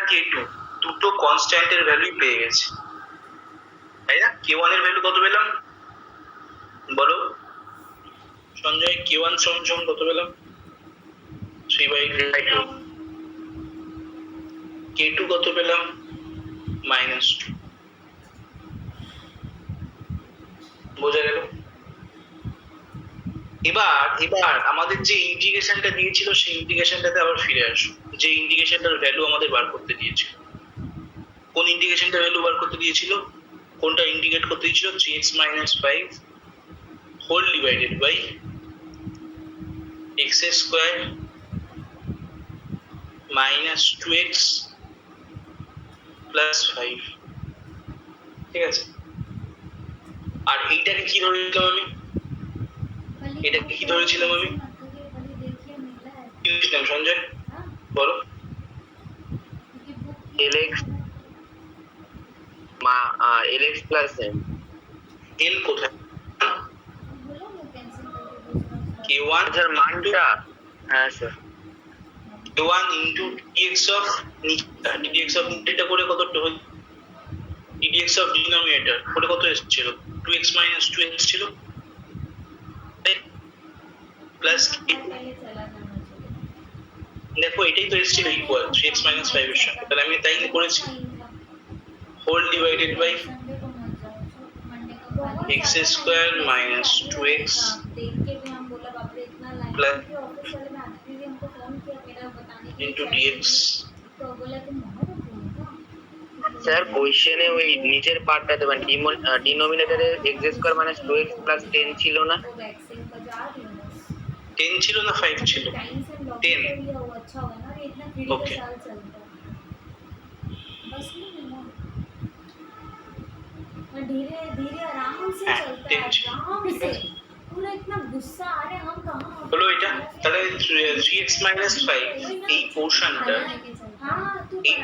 k2 দুটো কনস্ট্যান্টের value পেয়ে গেছি, তাই না? k1 এর ভ্যালু কত পেলাম বলো সঞ্জয়? k1 সমান কত পেলাম? 3/2। k2 কত পেলাম? -2। বোঝা গেল? এবার আমাদের যে ইন্টিগ্রেশনটা দিয়েছিল সেই ইন্টিগ্রেশনটাতে আবার ফিরে আসো, যে ইন্টিগ্রেশনটার ভ্যালু আমাদের বার করতে দিয়েছিল। কোন ইন্টিগ্রেশনটার ভ্যালু বার করতে দিয়েছিল? কোনটা ইন্টিগ্রেট করতে দিয়েছিল? 3x - 5 whole divided by x square - 2x plus 5। ঠিক আছে? আর এইটাকে কি ধরেছিলাম আমি? এটাকে কি ধরেছিলাম আমি? কি ধরেছিলাম সঞ্জয় বলো? lx plus m। l কোথায়? k1 এর মানটা, হ্যাঁ sir, k1 into dx of dx of এটা করে কত হল? dx অফ ডিনোমিনেটর করে কত এসেছিল? 2x - 2x ছিল প্লাস দেখো এটাই তো এসেছিল ইকুয়াল 3x - 5 এর সঙ্গে, তাহলে আমি তাই করেছি whole divided by x square - 2x plus into dx। Sir কোশ্চেনে ওই নিচের পার্টটাতে মানে ডিনোমিনেটরে x স্কয়ার - 2x প্লাস 10 ছিল না? 10 ছিল না 5 ছিল? 10। ओके धीरे धीरे आराम से चलता है, आराम से। पूरा इतना गुस्सा आ रहा है, हम कहाँ বলো এটা তাহলে 3x - 5 এই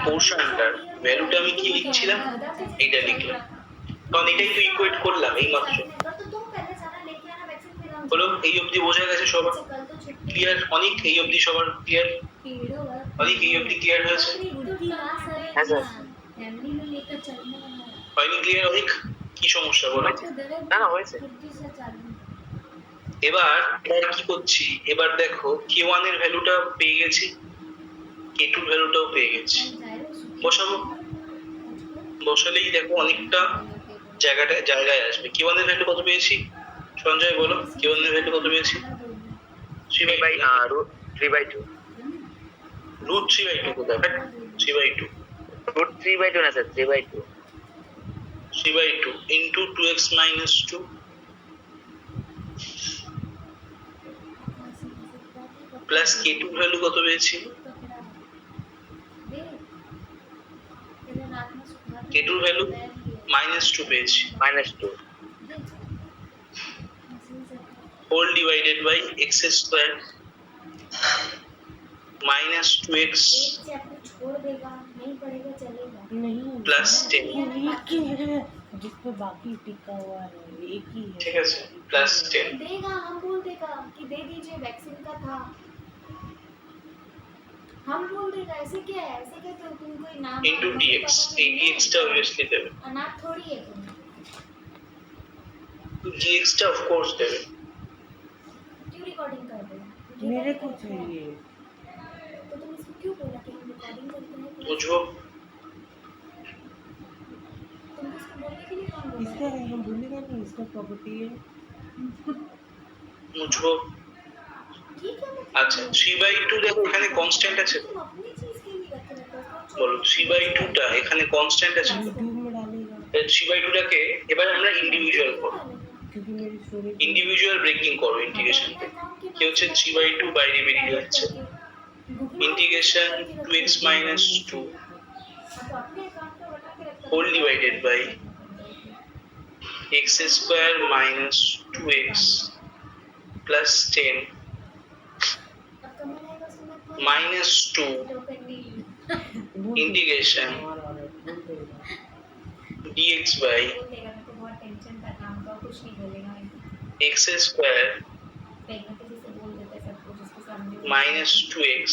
পোরশনটার ভ্যালুটা আমি কি লিখছিলাম? এটা লিখলাম, কারণ এটাই তো ইকুয়েট করলাম এই মাত্র। বলো এই অবধি বোঝা গেছে সবার? ক্লিয়ার? অনেক এই অবধি সবার ক্লিয়ার? অনেক এই অবধি ক্লিয়ার হয়েছে? হ্যাঁ স্যার। হয়নি ক্লিয়ার অনেক? কি সমস্যা বলো? না না হয়েছে। এবার কি করছি? এবার দেখো k1 এর ভ্যালুটা পেয়ে গেছি, k2 এর ভ্যালুটাও পেয়ে গেছি। বসাবো, বসালেই দেখো অনেকটা জায়গায় আসবে। k1 এর ভ্যালু কত পেয়েছি সঞ্জয় বলো? k1 এর ভ্যালু কত পেয়েছি? 3/2 √3/2 কোথায়? 3/2 √3/2 না sir, 3/2 into 2x - 2 plus k2 value কত পেয়েছি? k2 ভ্যালু -2 পেয়েছি, -2 হোল ডিভাইডেড বাই x স্কয়ার -2x प्लस 10 जिस पे बाकी टिका हुआ है एक ही है। ठीक है प्लस 10 देगा, हम बोल देगा कि दे दीजिए, वैक्सीन का था, हम बोल देगा। ऐसे क्या है? ऐसे क्या तुम कोई नाम into dx এই dx টা obviously দেবে, अनाथ थोड़ी है तुम। dx টা of course দেবে। क्यों रिकॉर्डिंग कर रहे हो? मेरे को चाहिए। तो तुम इसको क्यों बोला कि हम रिकॉर्डिंग करते हैं? बुझो तुम इसको बोलने के लिए कौन बोला? इसका हम बोलेगा कि इसका प्रॉपर्टी है। বুঝো ठीक है, আচ্ছা 3/2 দেখো এখানে কনস্ট্যান্ট আছে, तुम अपनी चीज के लिए रखे रहते हो। বলো 3/2 টা এখানে কনস্ট্যান্ট আছে। यूट्यूब में डालेगा 3/2 টাকে এবার আমরা ইন্ডিভিজুয়াল করব, क्योंकि मेरी स्टोरी ইন্ডিভিজুয়াল ব্রেকিং করব ইন্টিগ্রেশন কি হচ্ছে 3/2 বাইরে বেরিয়ে যাচ্ছে, integration 2x - 2 whole divided by x square - 2x plus 10 -2 integration dx by x square -2x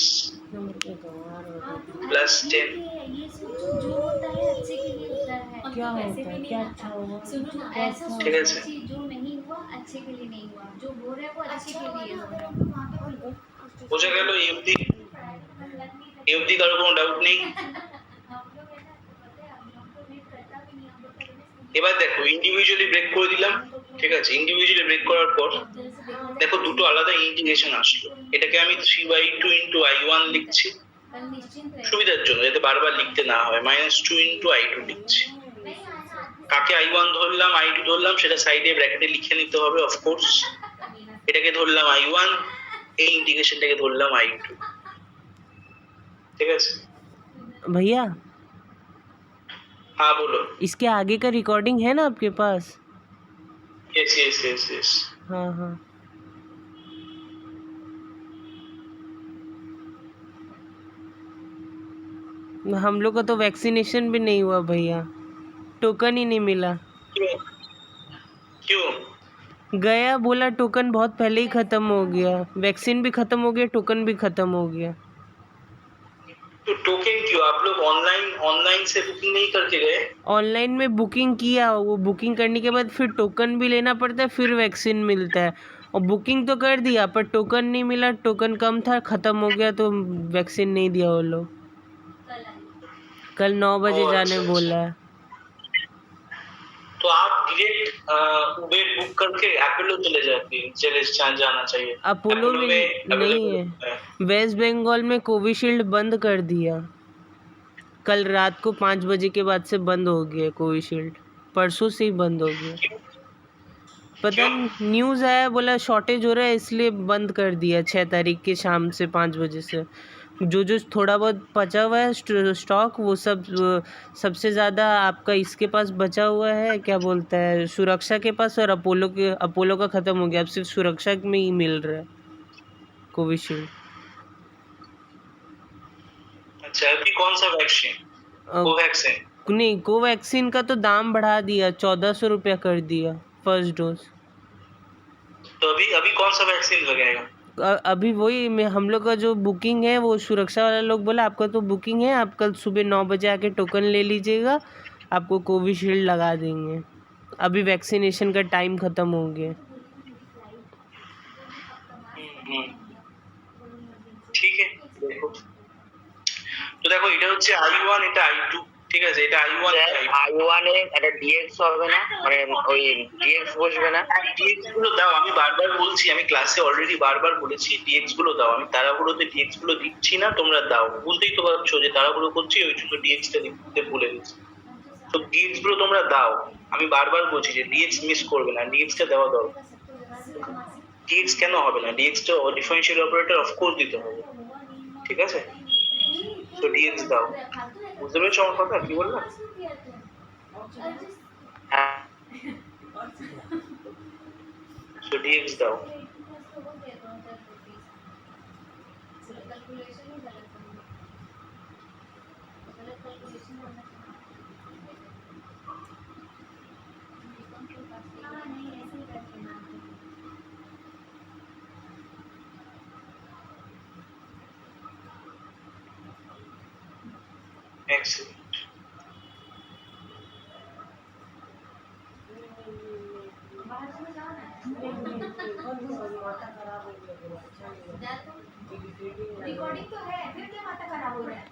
plus 10 ये सोचो जो होता है अच्छे के लिए होता है, और क्या तो पैसे होता भी है, नहीं क्या आता। अच्छा हुआ? सुनो ना, क्या ऐसा अच्छा ठीक है सोचना सर। चाहिए जो नहीं हुआ अच्छे के लिए नहीं हुआ, जो हो रहा है वो अच्छे के लिए हो रहा है। বোঝা গেল এই অবধি? এই অবধি কারো কোনো ডাউট নেই? এবার দেখো ইন্ডিভিজুয়ালি ব্রেক করে দিলাম, ঠিক আছে? ইন্ডিভিজুয়ালি ব্রেক করার পর দেখো দুটো আলাদা ইন্টিগ্রেশন আসলো। এটাকে আমি 3/2 ইন্টু I1 লিখছি সুবিধার জন্য, যাতে বারবার লিখতে না হয়। -2 ইন্টু I2 লিখছি। কাকে I1 ধরলাম I2 ধরলাম সেটা সাইডে ব্র্যাকেটে লিখে নিতে হবে অফকোর্স। এটাকে ধরলাম I1, এই ইন্টিগ্রেশনটাকে ধরলাম I2, ঠিক আছে? भैया हाँ बोलो। इसके आगे का रिकॉर्डिंग है ना आपके पास? Yes yes yes yes. हाँ हाँ। हम लोग का तो वैक्सीनेशन भी नहीं हुआ भैया, टोकन ही नहीं मिला। क्यों? क्यों? गया बोला टोकन बहुत पहले ही ख़त्म हो गया, वैक्सीन भी ख़त्म हो गया, टोकन भी ख़त्म हो गया। तो टोकन क्यों? आप लोग ऑनलाइन ऑनलाइन से बुकिंग नहीं करके गए? ऑनलाइन में बुकिंग किया, वो बुकिंग करने के बाद फिर टोकन भी लेना पड़ता है, फिर वैक्सीन मिलता है। और बुकिंग तो कर दिया पर टोकन नहीं मिला, टोकन कम था, ख़त्म हो गया तो वैक्सीन नहीं दिया वो लोग। कल 9 बजे ओ, जाने अच्छा, बोला है। तो आप डायरेक्ट उबेर बुक करके अपोलो चले जाना चाहिए। अपोलो में नहीं available है, होता है। वेस्ट बंगाल में कोविशील्ड बंद कर दिया, कल रात को 5 बजे के बाद से बंद हो गया कोविशील्ड, परसों से ही बंद हो गया। पता क्यों? नहीं, न्यूज़ आया बोला शॉर्टेज हो रहा है इसलिए बंद कर दिया 6 तारीख के शाम से 5 बजे से। जो जो थोड़ा बहुत बचा हुआ है स्टॉक वो सब सबसे ज़्यादा आपका इसके पास बचा हुआ है, क्या बोलता है, सुरक्षा के पास, और अपोलो का ख़त्म हो गया, अब सिर्फ सुरक्षा में ही मिल रहा है कोविशील्ड। अच्छा अभी कौन सा वैक्सीन? कोवैक्सीन? नहीं, कोवैक्सीन का तो दाम बढ़ा दिया, 1400 रुपया कर दिया फर्स्ट डोज। तो अभी अभी कौन सा वैक्सीन लगेगा? अभी वही में हम लोग का जो बुकिंग है वो सुरक्षा वाला लोग बोला आपका तो बुकिंग है, आप कल सुबह 9 बजे आके टोकन ले लीजिएगा, आपको कोविशील्ड लगा देंगे, अभी वैक्सीनेशन का टाइम ख़त्म हो गया। হুম, ঠিক আছে দেখো। তো দেখো এটা হচ্ছে I1, এটা I2, ঠিক আছে? এটা I1 স্যার এটা I2। I1 এ একটা ডিএক্স হবে না, মানে ওই ডিএক্স বসবে না? ডিএক্স গুলো দাও, আমি বারবার বলছি, আমি ক্লাসে অলরেডি বারবার বলেছি ডিএক্স গুলো দাও। আমি তাড়াহুড়োতে ডিএক্স গুলো দিচ্ছি না, তোমরা দাও। বুঝতেই তো পারছো যে তাড়াহুড়ো করছি, ওই জন্য ডিএক্স টা দিতে ভুলে গেছি। তো ডিএক্স গুলো তোমরা দাও, আমি বারবার বলছি যে ডিএক্স মিস করবে না, ডিএক্স টা দেওয়া দরকার। ডিএক্স কেন হবে না? ডিএক্স টা ডিফারেন্সিয়াল অপারেটর অফকোর্স দিতে হবে, ঠিক আছে? তো ডিএক্স দাও। বুঝতে পেরেছো আমার কথা কি বললাম? হ্যাঁ তো ডিএক্স দাও। Excellent. रिकॉर्डिंग तो है, फिर क्या माथा खराब हो रहा है?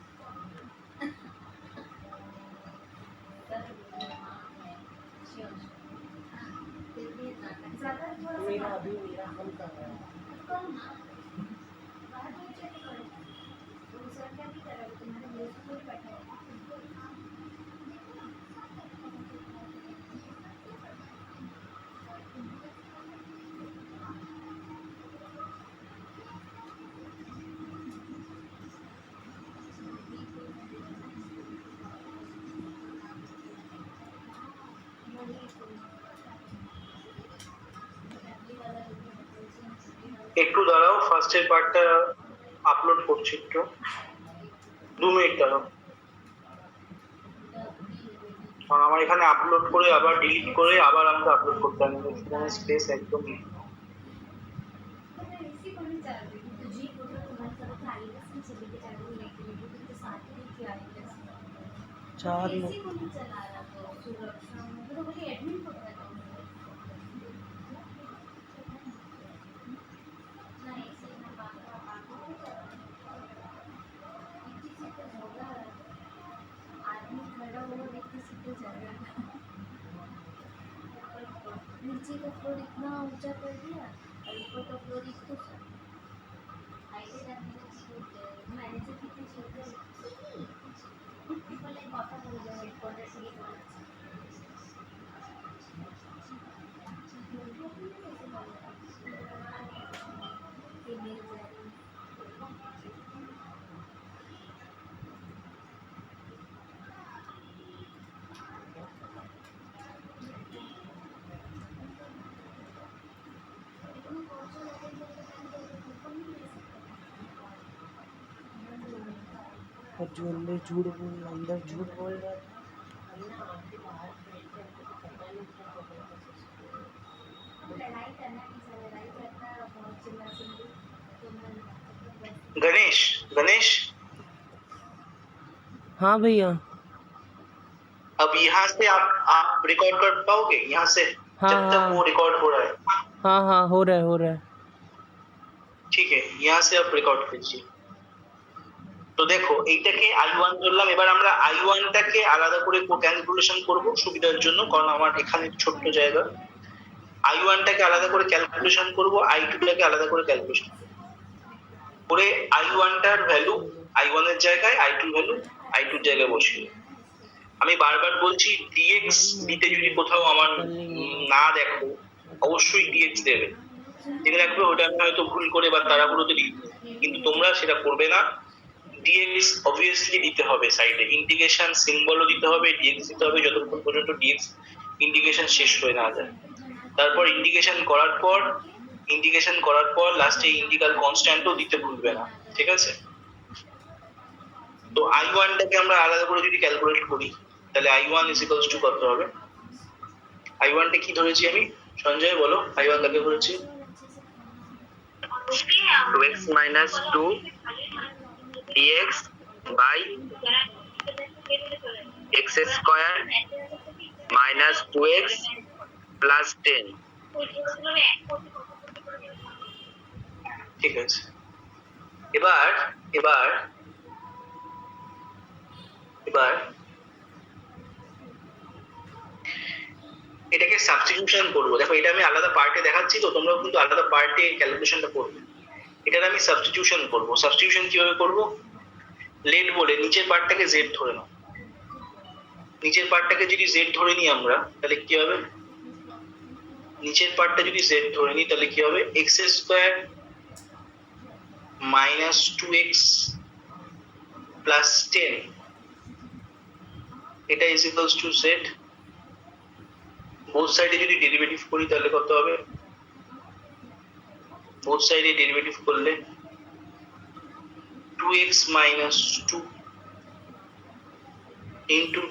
मेरा अभी मेरा हम कर रहा है। একটু দাঁড়াও, ফার্স্টের পার্টটা আপলোড করছি, একটু 2 মিনিট দাঁড়াও। কারণ আমার এখানে আপলোড করে আবার ডিলিট করে আবার আমাকে আপলোড করতে হবে, এখানে স্পেস একদম নেই। चार एसी लोग को नहीं चला रहा तो सुरक्षा मतलब बोली एडमिट पकड़ा था नहीं ऐसे ना किसी से तो झगड़ा आदमी खड़ा हुआ देख के सीधे झगड़ा नीचे का फ्लोर इतना ऊंचा कर दिया और ऊपर का फ्लोर इसको हाईवे जाने मैनेजर कितने सोते बोले कथा बोल जाए हेडक्वार्टर से और जो अंदर झूठ बोल रहा था लड़ाई करना नहीं लड़ाई करना बहुत चिल्ला चिल्ली तो मैं गणेश गणेश हाँ भैया अब यहाँ से आप रिकॉर्ड कर पाओगे यहाँ से हाँ, जब तक हाँ। वो रिकॉर्ड हो रहा है? हाँ हो रहा है ঠিক আছে यहाँ से आप রেকর্ড করছি তো দেখো এইটাকে i1 ধরলাম এবার আমরা i1 টাকে আলাদা করে ক্যালকুলেশন করব সুবিধার জন্য কারণ আমার এখানে ছোট্ট জায়গা i1 টাকে আলাদা করে ক্যালকুলেশন করব i2 টাকে আলাদা করে ক্যালকুলেশন করে i1 টার ভ্যালু i1 এর জায়গায় i2 ভ্যালু i2 এর জায়গায় বসিয়ে আমি বারবার বলছি dx দিতে যদি কোথাও আমার না দেখো অবশ্যই dx দেবে যেটা রাখবে ওটা আমি হয়তো ভুল করে বা তাড়াহুড়োতে লিখবো কিন্তু তোমরা সেটা করবে না dx অবভিয়াসলি দিতে হবে সাইডে ইন্টিগ্রেশন সিম্বলও দিতে হবে dx দিতে হবে যতক্ষণ পর্যন্ত dx ইন্টিগ্রেশন শেষ হয়ে না যায় তারপর ইন্টিগ্রেশন করার পর লাস্টে ইন্টিগ্রাল কনস্ট্যান্টও দিতে ভুলবে না ঠিক আছে তো i1 টাকে আমরা আলাদা করে যদি ক্যালকুলেট করি তাহলে i1 কত হবে i1 টা কি ধরেছি আমি সঞ্জয় বলো i1 কাকে ধরেছি 2x minus 2 dx by x square minus 2x plus 10 ঠিক আছে এবার এবার এবার এটাকে সাবস্টিটিউশন করব দেখো এটা আমি আলাদা পার্টে দেখাচ্ছি তো তোমরাও কিন্তু আলাদা পার্টে ক্যালকুলেশনটা করবে এটা আমি সাবস্টিটিউশন করব সাবস্টিটিউশন কিভাবে করব লেট বলে নিচের পার্টটাকে z ধরে নাও নিচের পার্টটাকে যদি z ধরে নিই আমরা তাহলে কি হবে নিচের পার্টটা যদি z ধরে নিই তাহলে কি হবে x square minus 2x plus 10 এটা is equals to z both সাইডে যদি ডেরিভেটিভ করি তাহলে কত হবে both সাইডে ডেরিভেটিভ করলে 2x minus 2 into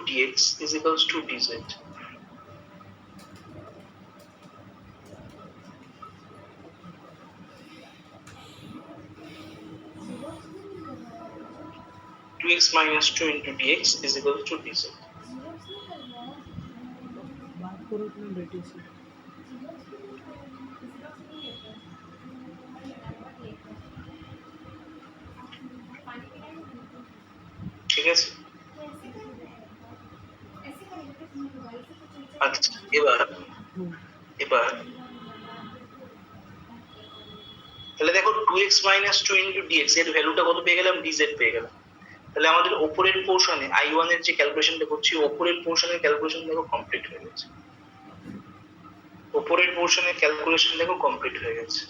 dx is equals to dz 2x minus 2 into dx is equal to dz बात करो अपने बेटे से ঠিক আছে আচ্ছা এবার তাহলে দেখো 2x minus 2 into dx এর ভ্যালুটা কত পেয়ে গেলাম dz পেয়ে গেলাম তাহলে আমাদের উপরের পোরশনে i1 এর যে ক্যালকুলেশনটা করছি উপরের পোরশনের ক্যালকুলেশন দেখো কমপ্লিট হয়ে গেছে উপরের পোরশনের ক্যালকুলেশন দেখো কমপ্লিট হয়ে গেছে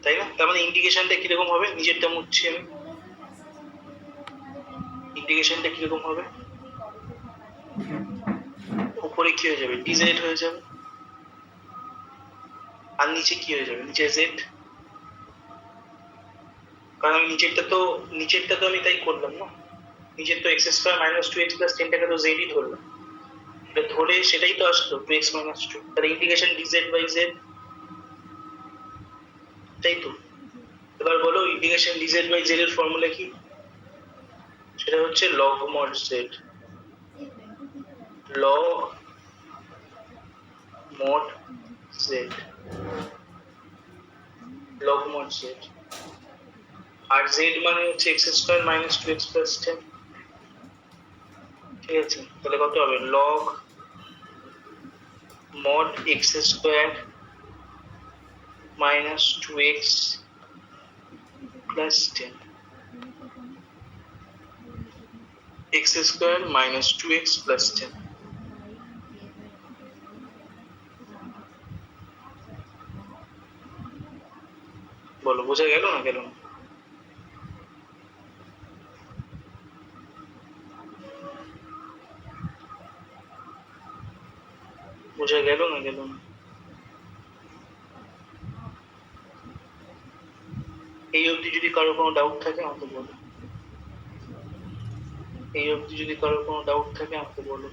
তাই না তার মানে ইন্টিগ্রেশনটা কি রকম হবে নিচেরটা মুছছি আমি ইন্টিগ্রেশনটা কি রকম হবে উপরে কি হয়ে যাবে dz হয়ে যাবে আর নিচে কি হয়ে যাবে নিচে z কারণ আমি নিচেরটা তো আমি তাই করলাম না নিচের তো x square minus 2x plus 10 টাকা তো z ই ধরলাম এটা ধরে সেটাই তো আসলো 2x minus 2 তাহলে ইন্টিগ্রেশন dz by z তাই তো এবার বলো ইন্টিগ্রেশন ডিজেড বাই জেড এর ফর্মুলা কি? সেটা হচ্ছে log mod z, log mod z, log mod z. আর জেড মানে হচ্ছে x square minus 2x plus 10। ঠিক আছে, তাহলে কত হবে? Log mod x square minus 2x plus 10, x square minus 2x plus 10। বলো বোঝা গেল না গেল না? বোঝা গেল না গেল না? এই অবধি যদি কারো কোনো ডাউট থাকে আমাকে বলো। এই অবধি যদি কারো কোনো ডাউট থাকে আমাকে বলো।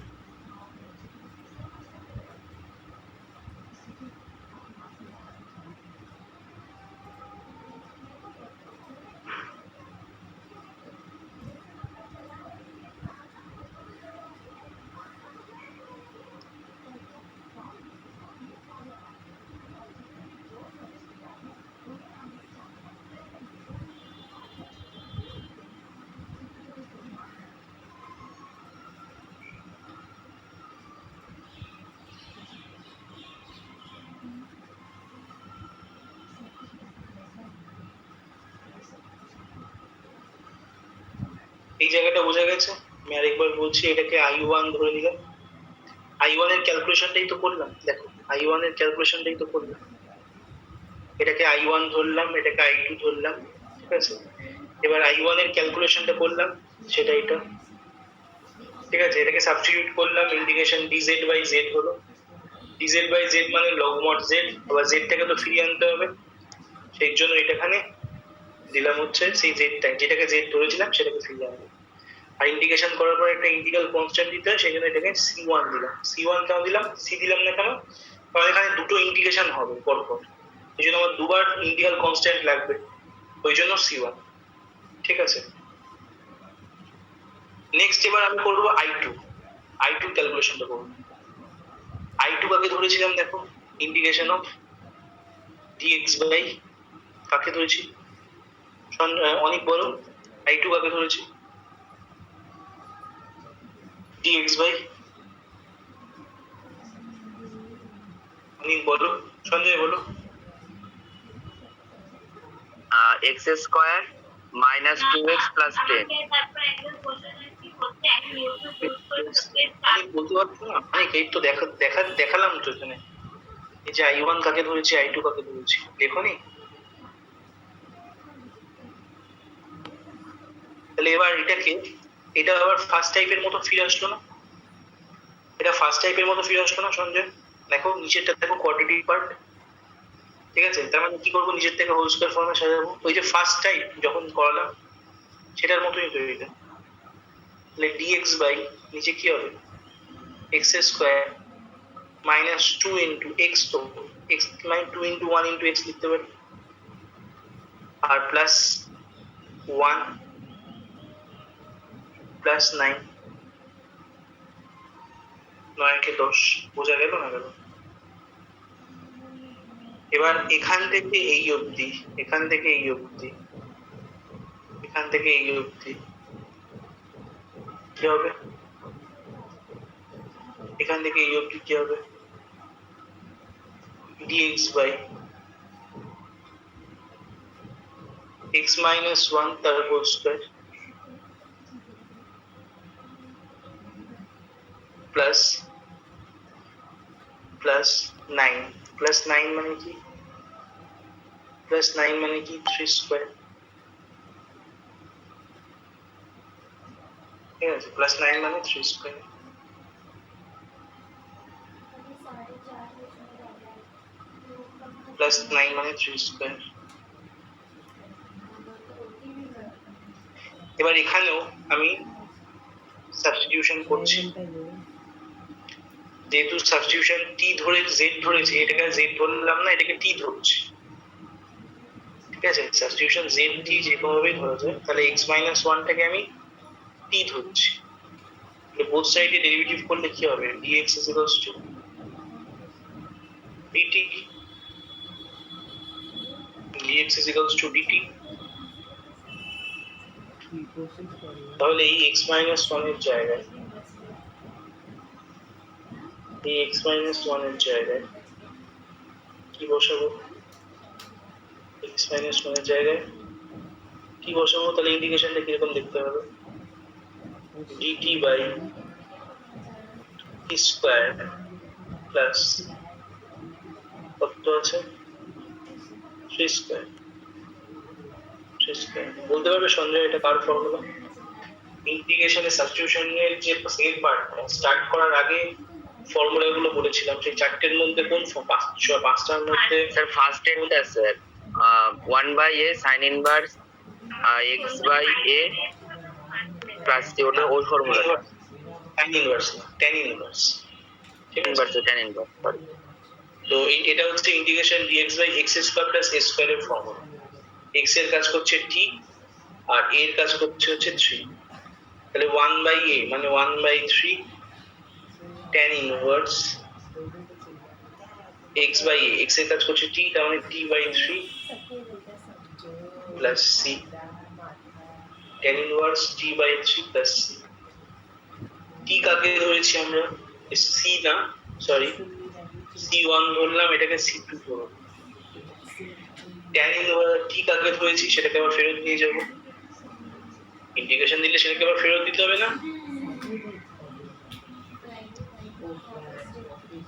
এই জায়গাটা বোঝা গেছে? আমি আরেকবার বলছি, এটাকে I1 ধরে নিলাম। I1 এর ক্যালকুলেশনটাই তো করলাম, দেখো I1 এর ক্যালকুলেশনটাই তো করলাম। এটাকে I1 ধরলাম, এটাকে I2 ধরলাম, ঠিক আছে? এবার I1 এর ক্যালকুলেশনটা করলাম, সেটা এটা, ঠিক আছে? এটাকে সাবস্টিটিউট করলাম, ইন্টিগ্রেশন dz বাই z হলো। dz বাই z মানে লগ মড z, আবার z টাকে তো ফিরিয়ে আনতে হবে, সেই জন্য এটাখানে দিলাম হচ্ছে সেই জেডটা, যেটাকে জেড ধরেছিলাম সেটাকে ফিরিয়ে আনবো। আর ইন্টিগ্রেশন করার পর একটা ইন্টিগ্রাল কনস্ট্যান্ট দিতে হয়, সেই জন্য এটাকে C1 দিলাম। C1 কেন দিলাম, C দিলাম না কেন? কারণ এখানে দুটো ইন্টিগ্রেশন হবে পরপর, এই জন্য আমার দুবার ইন্টিগ্রাল কনস্ট্যান্ট লাগবে, ওই জন্য C1। ঠিক আছে, নেক্সট এবার আমি করবো I2 ক্যালকুলেশনটা করবো। I2 কাকে ধরেছিলাম দেখো, ইন্টিগ্রেশন অফ dx বাই, কাকে ধরেছি? অনেক বড়। I2 কাকে ধরেছি? dx বাই অনেক বড়। সঞ্জয় বলো। X square minus 2x plus 10। আমি বলতে পারছো না? অনেক এই তো দেখালাম তো এখানে, এই যে I1 কাকে ধরেছি, I2 কাকে ধরেছি, দেখোনি? তাহলে এবার এটা আবার ফার্স্ট টাইপের মতো ফিরে আসলো না? এটা ফার্স্ট টাইপের মতো ফিরে আসলো না সঞ্জয়? দেখো নিচেরটা দেখো, কোয়াড্রেটিক পার্ট, ঠিক আছে? তার মানে কি করবো, নিচের থেকে হোল স্কয়ার ফর্মে সাজাবো, ওই যে ফার্স্ট টাইপ যখন করালাম সেটার মতোই তৈরি। তাহলে dx বাই নিচে কি হবে, x square minus 2 into x, তো x মানে 2 ইন্টু 1 ইন্টু x লিখতে পারি, আর প্লাস 1 প্লাস 9, 9 কে 10। বোঝা গেল না গেল? এবার এখান থেকে এই অবধি, এখান থেকে এই অবধি, এখান থেকে এই অবধি কি হবে? এখান থেকে এই অবধি কি হবে? dx বাই x মাইনাস 1 তার হোল স্কয়ার প্লাস 9, প্লাস 9 মানে কি? প্লাস 9 মানে কি? 3 স্কয়ার। ঠিক আছে, প্লাস 9 মানে 3 স্কয়ার। প্লাস 9 মানে 3 স্কয়ার। এবার এখানেও আমি সাবস্টিটিউশন করছি, যেহেতু সাবস্টিটিউশন টি ধরে জেড ধরেছি, এটাকে জেড ধরলাম না, এটাকে টি ধরছি। ঠিক আছে, সাবস্টিটিউশন জেড টি যেভাবেই ধরা যায়, তাহলে এক্স মাইনাস ওয়ানটাকে আমি টি ধরছি, বোথ সাইডে ডেরিভেটিভ করলে কি হবে, dx is equals to dt, dx is equals to dt. তাহলে এই এক্স মাইনাস ওয়ানের জায়গায়, এই এক্স মাইনাস ওয়ানের জায়গায় কি বসাবো, এক্স মাইনাস ওয়ানের জায়গায় কি বসাবো, তাহলে ইন্টিগ্রেশনটা কিরকম দেখতে হবে, dt by t square plus কত আছে, থ্রি স্কোয়ার, থ্রি স্কোয়ার। বলতে পারবে সঞ্জয় এটা কার ফর্মুলা? ইন্টিগ্রেশনের সাবস্টিটিউশনের যে সেকেন্ড পার্ট স্টার্ট করার আগে ফর্মুলাগুলো বলেছিলাম, সেই চারটের মধ্যে কোন পাঁচটার মধ্যে? স্যার ফার্স্ট এরটা sir 1/a sin inverse x/a plus ওটা ওই ফর্মুলা tan ইনভার্স না, tan ইনভার্স, ঠিক আছে, ইনভার্স tan ইনভার্স সরি। তো এটা হচ্ছে integration dx by x square plus a স্কয়ারের ফর্মুলা। x এর কাজ করছে t আর a এর কাজ করছে হচ্ছে 3, তাহলে 1/a মানে 1/3 tan inverse x by a, x এর কাজ করছে t, তার মানে t/3 plus c, tan inverse t/3 plus c। t কাকে ধরেছি আমরা, c না সরি c1 ধরলাম, এটাকে c2 ধরো। tan ইনভার্স t কাকে ধরেছি সেটাকে আবার ফেরত নিয়ে যাব, ইন্টিগ্রেশন দিলে সেটাকে আবার ফেরত দিতে হবে না,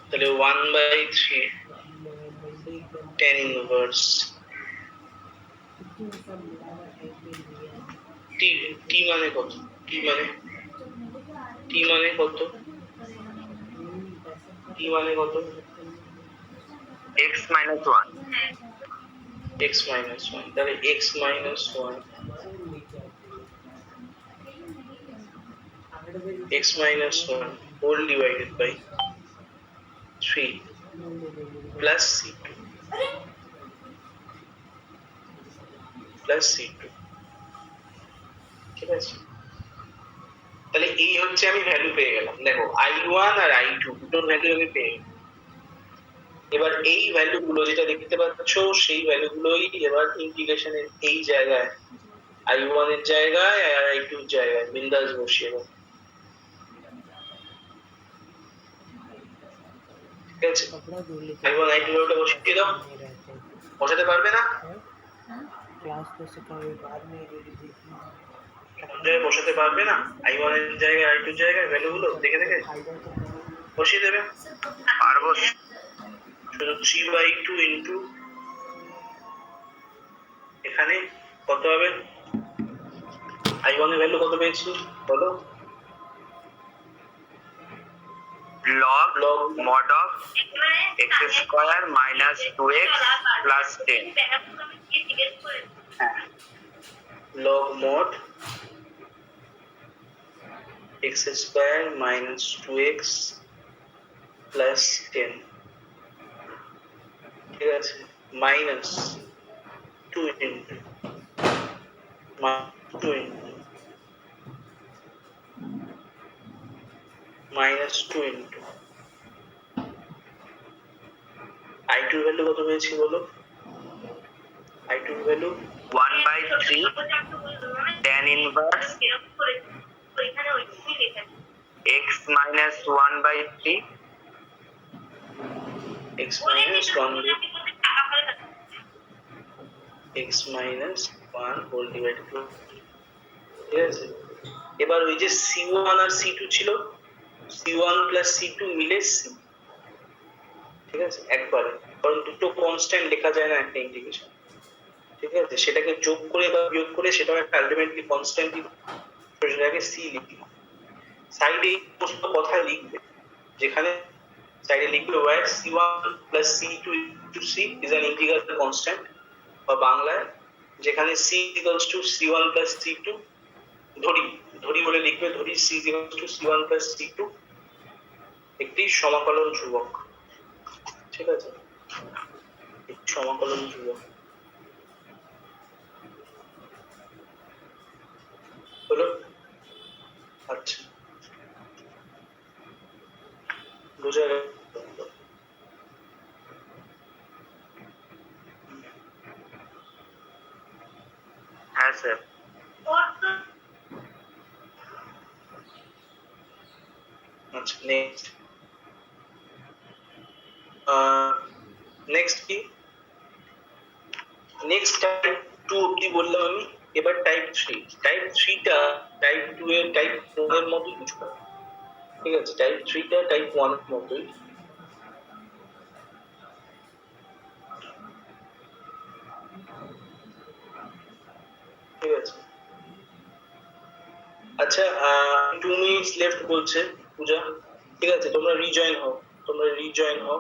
তাহলে 1/3 tan ইনভার্স t মানে কত, t মানে কত, t মানে কত, x minus 1 x minus 1, তাহলে x minus 1 x minus 1 whole divided by 3 plus c2 plus c2, ঠিক আছে। তাহলে এই হচ্ছে আমি ভ্যালু পেয়ে গেলাম, দেখো i1 আর i2 দুটোর ভ্যালু আমি পেয়ে গেলাম। এবার এই ভ্যালুগুলো যেটা দেখতে পাচ্ছ সেই ভ্যালুগুলোই এবার ইন্টিগ্রেশনের এই জায়গায় i1 এর জায়গায় আর i2 এর জায়গায় বিন্দাস বসিয়ে দাও, ঠিক আছে, i1 i2 ভ্যালুটা বসিয়ে দাও, বসাতে পারবে না, क्लास तो सिखाए बाद में বসাতে পারবে না, i1 এর জায়গায় i2 এর জায়গায় ভ্যালুগুলো দেখে দেখে বসিয়ে দেবে, পারবো শুধু 3/2 ইনটু এখানে কত হবে, i1 এর ভ্যালু কত পেয়েছি বলো, log mod of x square minus 2x plus 10 log mod x square minus 2x plus 10, ঠিক আছে, minus 2 into minus 2 into i2 এর ভ্যালু কত পেয়েছি বলো, i2 এর value 1/3 tan inverse x minus 1/3 x minus 1 x minus 1 whole divided by, ঠিক আছে। এবার ওই যে c1 আর c2 ছিল, c1 plus c2 মিলে c, ঠিক আছে, একবারে, কারণ দুটো কনস্ট্যান্ট লেখা যায় না একটা ইন্টিগ্রেশন, ঠিক আছে, সেটাকে যোগ করে বা বিয়োগ করে সেটাও একটা আলটিমেটলি কনস্ট্যান্ট, সেটাকে c লিখি, সাইডে এই সমস্ত কথা লিখবে, যেখানে সাইডে লিখবে where c1 plus c2 into c is an integral constant, বা বাংলায় যেখানে c equals to c1 plus c2, ধরি বলে লিখবে, ধরি c equals to c1 plus c2 একটি সমাকলন ধ্রুবক, ঠিক আছে, একটি সমাকলন ধ্রুবক, বোঝা গেল? হ্যাঁ স্যার। আচ্ছা, নেক্সট নেক্সট কি? নেক্সট টাইপ 2 অবধি বললাম আমি। এবার টাইপ 3। টাইপ 3টা টাইপ 2 এর টাইপ 1 এর মতোই কিছুটা। ঠিক আছে, টাইপ 3টা টাইপ 1 এর মতোই। ঠিক আছে। আচ্ছা, 2 মিনিটস লেফট বলছে পূজা। ঠিক আছে, তোমরা রিজয়েন হও, তোমরা রিজয়েন হও,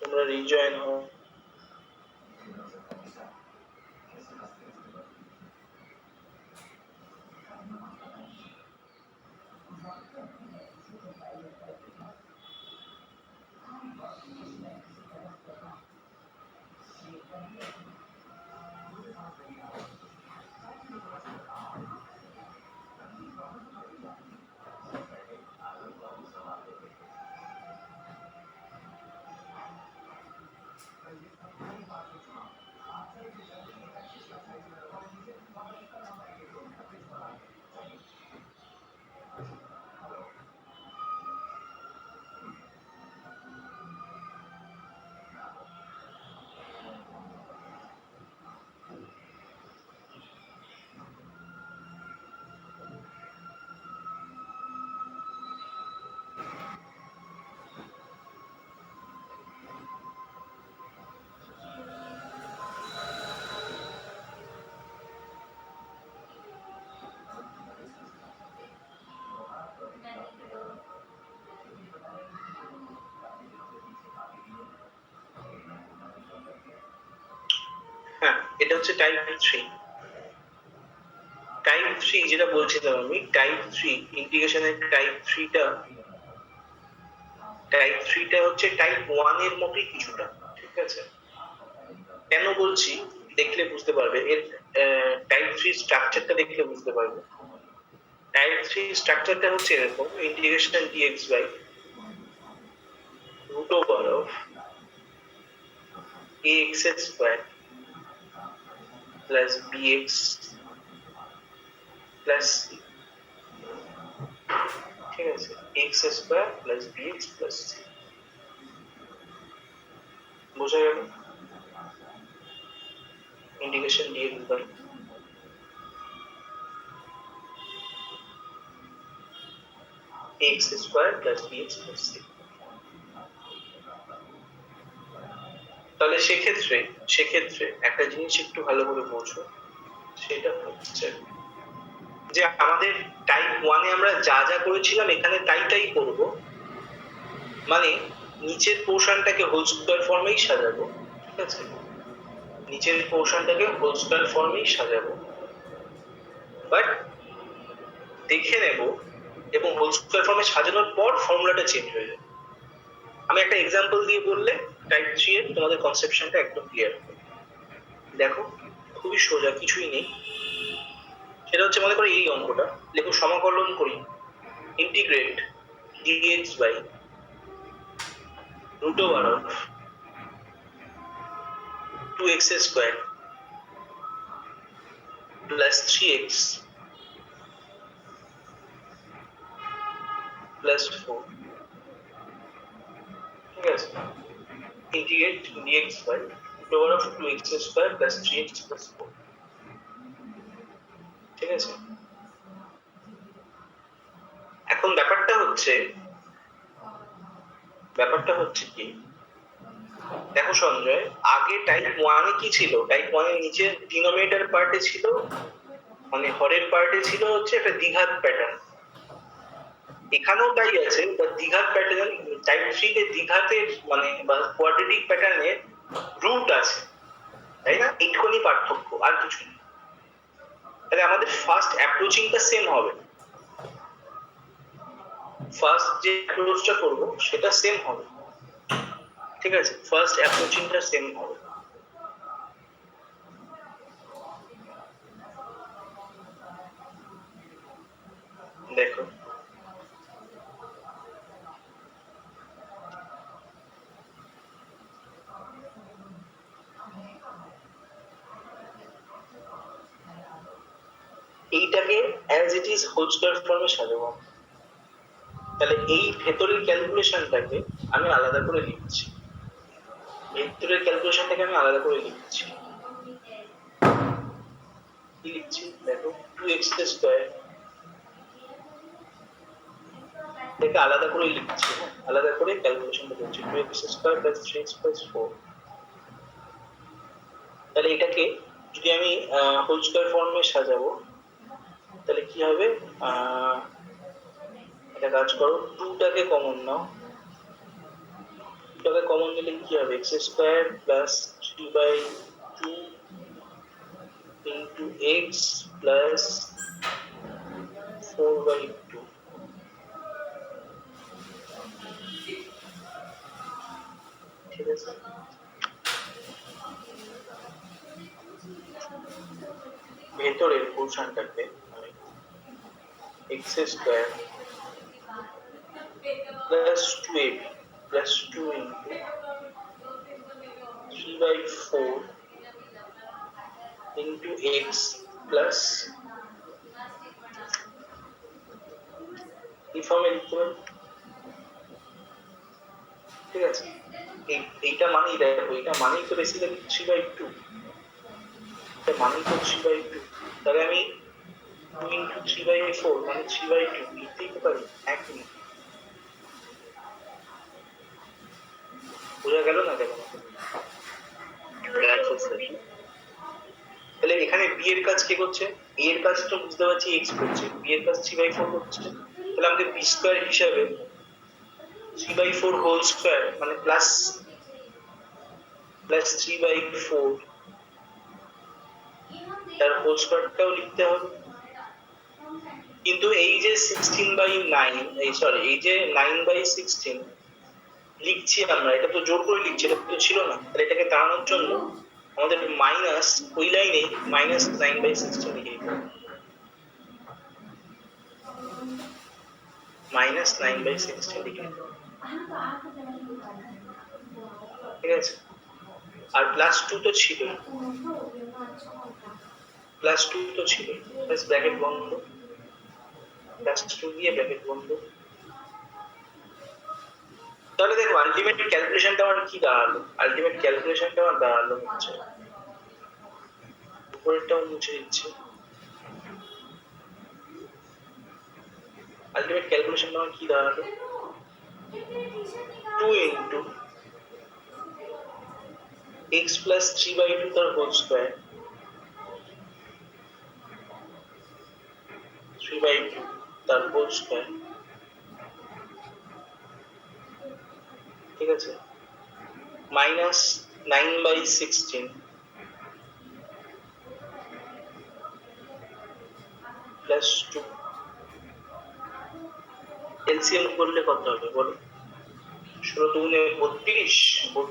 তোমরা রিজয়েন হও। হ্যাঁ, এটা হচ্ছে টাইপ 3। টাইপ 3 যেটা বলছিলাম আমি, টাইপ 3 ইন্টিগ্রেশনের টাইপ 3টা হচ্ছে টাইপ 1 এর মতোই কিছুটা। ঠিক আছে, কেন বলছি দেখলে বুঝতে পারবে। এর টাইপ 3 স্ট্রাকচারটা দেখলে বুঝতে পারবে। টাইপ 3 স্ট্রাকচারটা হচ্ছে এরকম: integration dx by root over of ax square plus bx plus c। ঠিক আছে, x square plus bx plus c। বোঝা গেল? Integration dx by x square plus bx plus c। তাহলে সেক্ষেত্রে একটা জিনিস একটু ভালো করে বোঝো, সেটা হচ্ছে যে আমাদের টাইপ 1 এ আমরা যা যা করেছিলাম এখানে তাই করব। মানে নিচের পোরশনটাকে হোল স্কয়ার ফর্মেই সাজাবো। ঠিক আছে, নিচের পোরশনটাকে হোল স্কয়ার ফর্মেই সাজাবো, বাট দেখে নেব এবং হোল স্কয়ার ফর্মে সাজানোর পর ফর্মুলাটা চেঞ্জ হয়ে যাবে। আমি একটা এক্সাম্পল দিয়ে বললে টাইপ 3 এর তোমাদের কনসেপশনটা একদম ক্লিয়ার হবে। দেখো, খুবই সোজা, কিছুই নেই। সেটা হচ্ছে, মনে করো এই অঙ্কটা লেখো, সমাকলন করি integrate dx by root over of 2x square plus 3x plus 4। ঠিক আছে, integrate dx by root over of 2x square plus 3x plus 4। ঠিক আছে, এখন ব্যাপারটা হচ্ছে কি, দেখো সঞ্জয়, আগে টাইপ 1 এ কি ছিল? টাইপ 1 এর নিচে ডিনোমিনেটর পার্টে ছিল, মানে হরের পার্টে ছিল হচ্ছে একটা দ্বিঘাত প্যাটার্ন। এখানেও তাই আছে, বাট দ্বিঘাত প্যাটার্ন টাইপ 3 তে দ্বিঘাতের মানে বা কোয়াড্রেটিক প্যাটার্নের রুট আছে, তাই না? এইটুকুনি পার্থক্য, আর কিছু না। তাহলে আমাদের ফার্স্ট অ্যাপ্রোচিংটা সেম হবে, ফার্স্ট যে অ্যাপ্রোচটা করব সেটা সেম হবে। ঠিক আছে, ফার্স্ট অ্যাপ্রোচিংটা সেম হবে। দেখো, এইটাকে as it is whole square ফর্মে সাজাবো। তাহলে এই ভেতরের ক্যালকুলেশনটাকে আমি আলাদা করে লিখছি, ভেতরের ক্যালকুলেশনটাকে আমি আলাদা করে লিখছি। কি লিখছি দেখো, 2x স্কয়ার এটাকে আলাদা করে লিখছি, আলাদা করে ক্যালকুলেশনটা করছি, 2x square plus 3x plus 4। তাহলে এটাকে যদি আমি হোল স্কয়ার ফর্মে সাজাবো তাহলে কি হবে, এটা কাজ করো, 2টাকে কমন নাও, 2টাকে কমন নিলে কি হবে, x square plus 3/2 into x plus 4/2। ঠিক আছে, ভেতরের পোর্শনটাকে আমি x square plus 2ab plus 2 into 3/4 into x plus এই ফর্মে লিখতে পারি। ঠিক আছে, এইটা মানেই দেখো, এটা মানেই তো বেসিক্যালি 3/2, এটা মানেই তো 3/2। তাহলে আমি 2 ইন্টু 3/4 মানে 3/2 লিখতেই তো পারি, এক মিনিট। বোঝা গেল না দেখো, তাহলে এখানে বি এর কাজ কে করছে, এ এর কাজ তো বুঝতে পারছি x করছে, বি এর কাজ 3/4 করছে। তাহলে আমাদের বি স্কয়ার হিসাবে 3/4 হোল স্কয়ার মানে প্লাস 3/4 তার হোল স্কয়ারটাও লিখতে হবে। কিন্তু এই যে 16/9 এই যে 9/16 লিখছি আমরা, এটা তো জোর করে লিখছি, এটা তো ছিল না। তাহলে এটাকে তাড়ানোর জন্য আমাদের মাইনাস ওই লাইনে -9/16 লিখে দিতে হবে, -9/16 লিখে দিতে হবে। ঠিক আছে, আর +2 তো ছিল, +2 তো ছিল, ব্র্যাকেট বন্ধ, +2 দিয়ে ব্র্যাকেট বন্ধ। তাহলে দেখো আলটিমেট ক্যালকুলেশনটা আমার কি দাঁড়ালো, আলটিমেট ক্যালকুলেশনটা আমার দাঁড়ালো হচ্ছে, উপরেরটাও মুছে দিচ্ছি, আলটিমেট ক্যালকুলেশনটা আমার কি দাঁড়ালো, 2 ইন্টু x প্লাস 3/2 তার হোল স্কয়ার, 3/2 তার হোল স্কয়ার। ঠিক আছে, -9/16 প্লাস 2, এলসিএম করলে কত হবে বলো, 16 দুগুণে 32,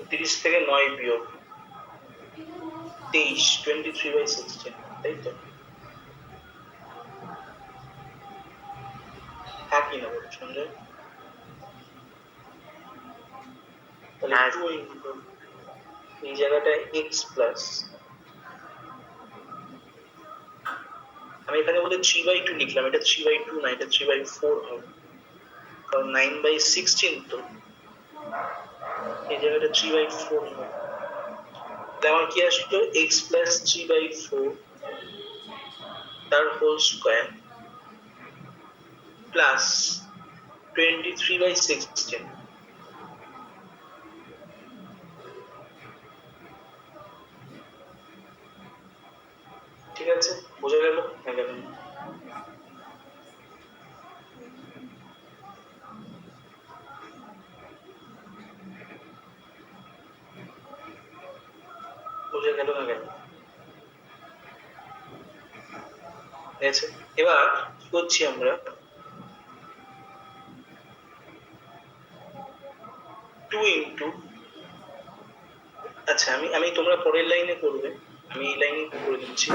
32 থেকে 9 বিয়োগ 23, 23/16, তাই তো? হ্যাঁ কি না বলো সঞ্জয়? তাহলে 2 ইন্টু এই জায়গাটায় x প্লাস, আমি এখানে বলে 3/2 লিখলাম, এটা 3/2 না, এটা 3/4 হবে, কারণ 9/16 তো এই জায়গাটা 3/4 হবে। তাহলে আমার কি আসলো, x প্লাস 3/4 তার হোল স্কয়ার প্লাস 23/16। ঠিক আছে, বোঝা গেল না গেল? বোঝা গেল না গেল? আচ্ছা, এবার কি করছি আমরা, 2 ইন্টু, আচ্ছা আমি তোমরা পরের লাইনে করবে, আমি এই লাইনে করে দিচ্ছি।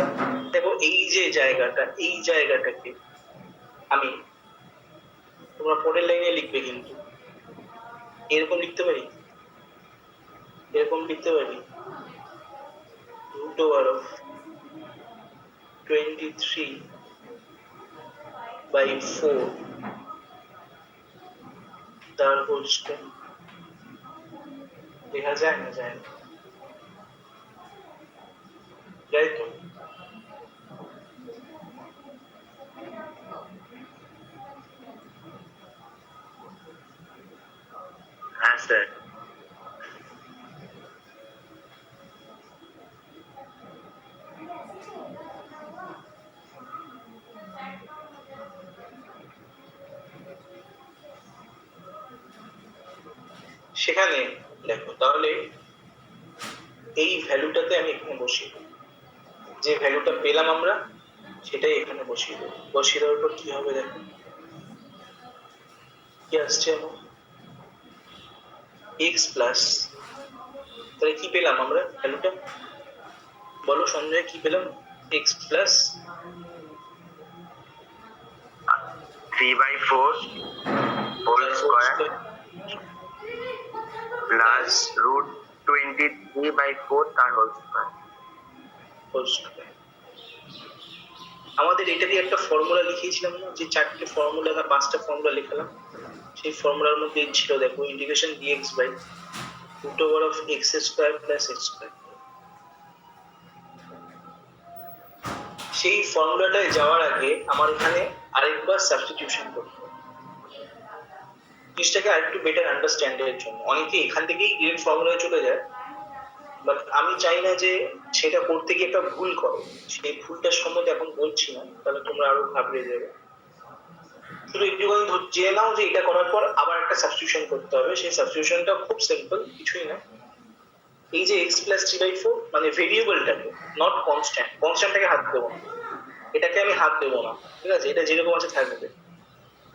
দেখো এই যে জায়গাটা, এই জায়গাটাকে আমি, তোমরা পরের লাইনে লিখবে কিন্তু এরকম লিখতে পারি, এরকম লিখতে পারি, √23 বাই 4 তার হোল স্কয়ার লেখা যায় না? যায় না, যাই তো। হ্যাঁ স্যার। সেখানে দেখো তাহলে এই ভ্যালুটাতে আমি এখানে বসিয়ে দেবো, যে ভ্যালুটা পেলাম আমরা সেটাই এখানে বসিয়ে দেবো। বসিয়ে দেওয়ার পর কি হবে দেখো, কি আসছে আমার এক্স প্লাস, তাহলে কি পেলাম আমরা ভ্যালুটা? বলো সঞ্জয়, কি পেলাম? X plus 3/4 whole square plus √23/4 তার হোল স্কয়ার। আমাদের এটা দিয়ে একটা ফর্মুলা লিখিয়েছিলাম না, যে 4টে ফর্মুলা না 5টা ফর্মুলা লিখলাম, সেই ফর্মুলার মধ্যে ছিল দেখো integration dx by root over of x square plus x square. সেই ফর্মুলাটায় যাওয়ার আগে আমার এখানে আরেকবার সাবস্টিটিউশন করতে হবে, জিনিসটাকে আরেকটু বেটার আন্ডারস্ট্যান্ডের জন্য। অনেকে এখান থেকেই ডিরেক্ট ফর্মুলায় চলে যায়, বাট আমি চাই না যে সেটা করতে গিয়ে একটা ভুল করো। সেই ভুলটার সম্বন্ধে এখন বলছি না, তাহলে তোমরা আরো ঘাবড়ে যাবে। শুধু একটুখানি জেনে নাও যে এটা করার পর আবার একটা সাবস্টিটিউশন করতে হবে। সেই সাবস্টিটিউশনটা খুব সিম্পল, কিছুই না। এই যে এক্স প্লাস 3/4 মানে ভেরিয়েবলটাকে, নট কনস্ট্যান্ট, কনস্ট্যান্টটাকে হাত দেবো না, এটাকে আমি হাত দেবো না, ঠিক আছে? এটা যেরকম আছে থাকবে।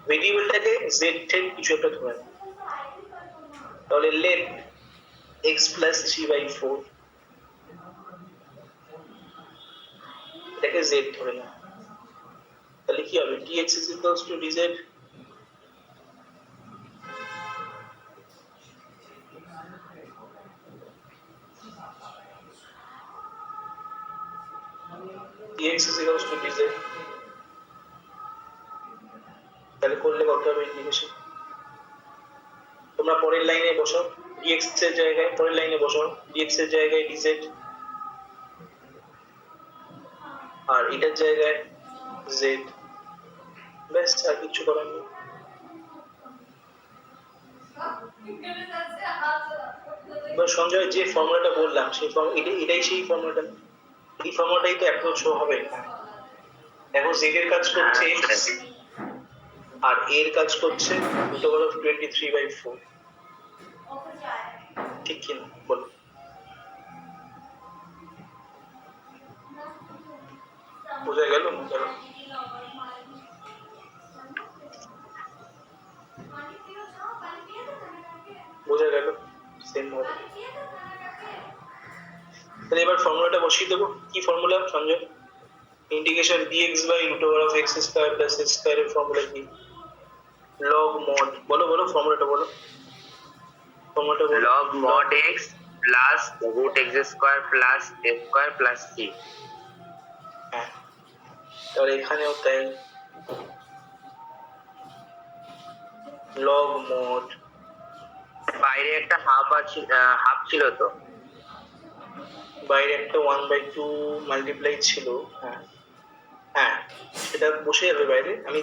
ভেরিয়েবলটাকে জেড থেকে কিছু একটা ধরে নাও। তাহলে লেট এক্স প্লাস 3/4 এটাকে জেড ধরে নাও। তাহলে কি হবে? dx is equals to dz dx is equals to dz। তাহলে করলে কত হবে ইন্টিগ্রেশন? তোমরা পরের লাইনে বসাও, dx এর জায়গায় পরের লাইনে বসাও dx এর জায়গায় dz, আর এটার জায়গায় z। ব্যাস, আর কিছু করার নেই। এবার সঞ্জয় যে ফর্মুলাটা বললাম সেই এটাই সেই ফর্মুলাটা, এই ফর্মুলাটাই তো অ্যাপ্রোচ হবে। দেখো z এর কাজ করছে x আর এর কাজ করছে √23/4, ঠিক কি না বলো? বোঝা গেল? বোঝা গেল সেম হবে। তাহলে এবার ফর্মুলাটা বসিয়ে দেবো। কি formula Sanjay? Integration dx by root over of x square plus x স্কয়ারের ফর্মুলা কি? Log mod. বলো বলো ফর্মুলাটা বলো, ফর্মুলাটা বলো। Log mod x plus root x square plus x square plus c. হ্যাঁ, তাহলে এখানেও তাই, লগ মড। বাইরে একটা হাফ ছিল তো, বাইরে একটা 1/2 মাল্টিপ্লাই ছিল। হ্যাঁ হ্যাঁ, সেটা বসে যাবে বাইরে। আমি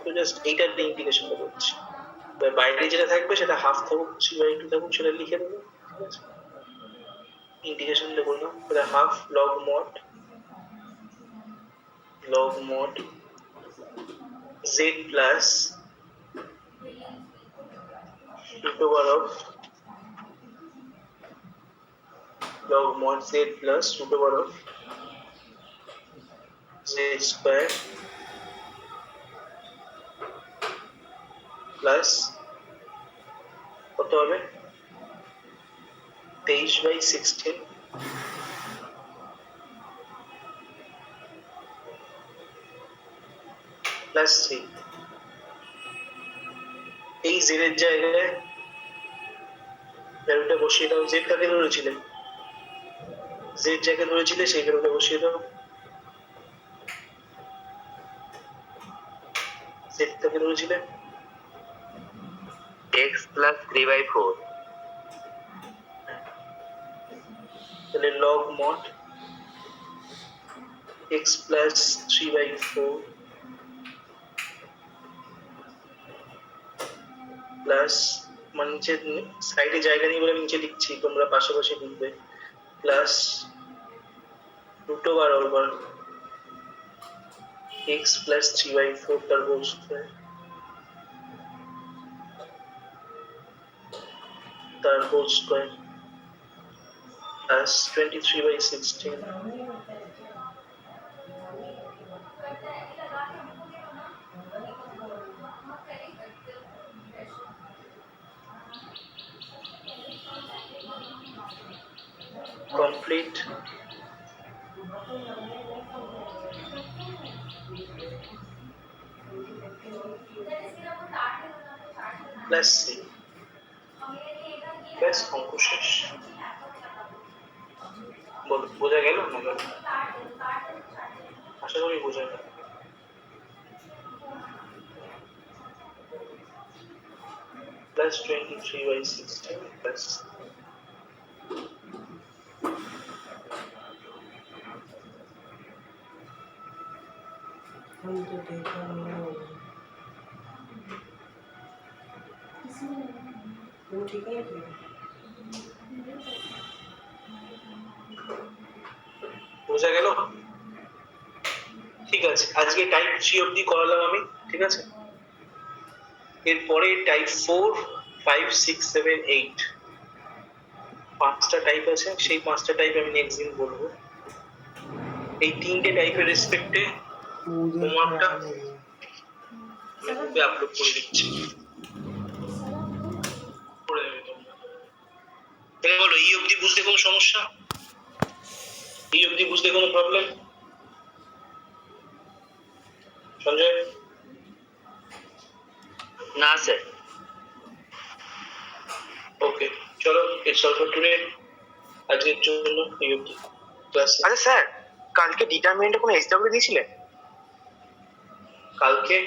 তো জাস্ট এইটার ইন্টিগ্রেশনটা করছি। বাইরে যেটা থাকবে সেটা হাফ থাকুক 3/2 থাকুক, সেটা লিখে দেবো, ঠিক আছে? ইন্টিগ্রেশনটা করলাম, এটা half log mod z plus root over of log mod z plus root over of z square plus কত হবে? 23/16 প্লাস 3। এই z এর জায়গায় ভ্যালুটা বসিয়ে দাও। z কাকে ধরেছিলে? z যাকে ধরেছিলে সেই ভ্যালুটা বসিয়ে দাও। সেটটাকে ধরেছিলে x প্লাস 3/4 তাহলে log mod x plus 3/4 plus মানে নিচে সাইডে জায়গা নেই বলে নিচে লিখছি, তোমরা পাশাপাশি লিখবে, plus root over x plus 3/4 তার whole square plus 23/16 complete plus c ব্যাস অঙ্ক শেষ। বোঝা গেল না গেল? আশা করি বোঝা গেল। প্লাস 23/16 প্লাস हम तो देखा नहीं होगा। वो ठीक है क्या? বোঝা গেল? ঠিক আছে, আজকে টাইপ 3 অবধি করালাম আমি, ঠিক আছে? এরপরে টাইপ 4, 5, 6, 7, 8 পাঁচটা টাইপ আছে, সেই পাঁচটা টাইপ আমি নেক্সট দিন বলবো। এই তিনটে টাইপের রেসপেক্টে হোমওয়ার্কটা গ্রুপে আপলোড করে দিচ্ছি, করে দেবে তোমরা। তুমি বলো, এই অবধি বুঝতে কোনো সমস্যা? এই অবধি বুঝতে কোনো প্রবলেম? সঞ্জয়? না স্যার। ওকে, চলো ইটস অল ফর টুডে। আজকের জন্য এই অবধি ক্লাস। আচ্ছা স্যার, কালকে ডিটারমিনেন্টে কোনো এসডব্লিউ দিয়েছিলেন? কালকে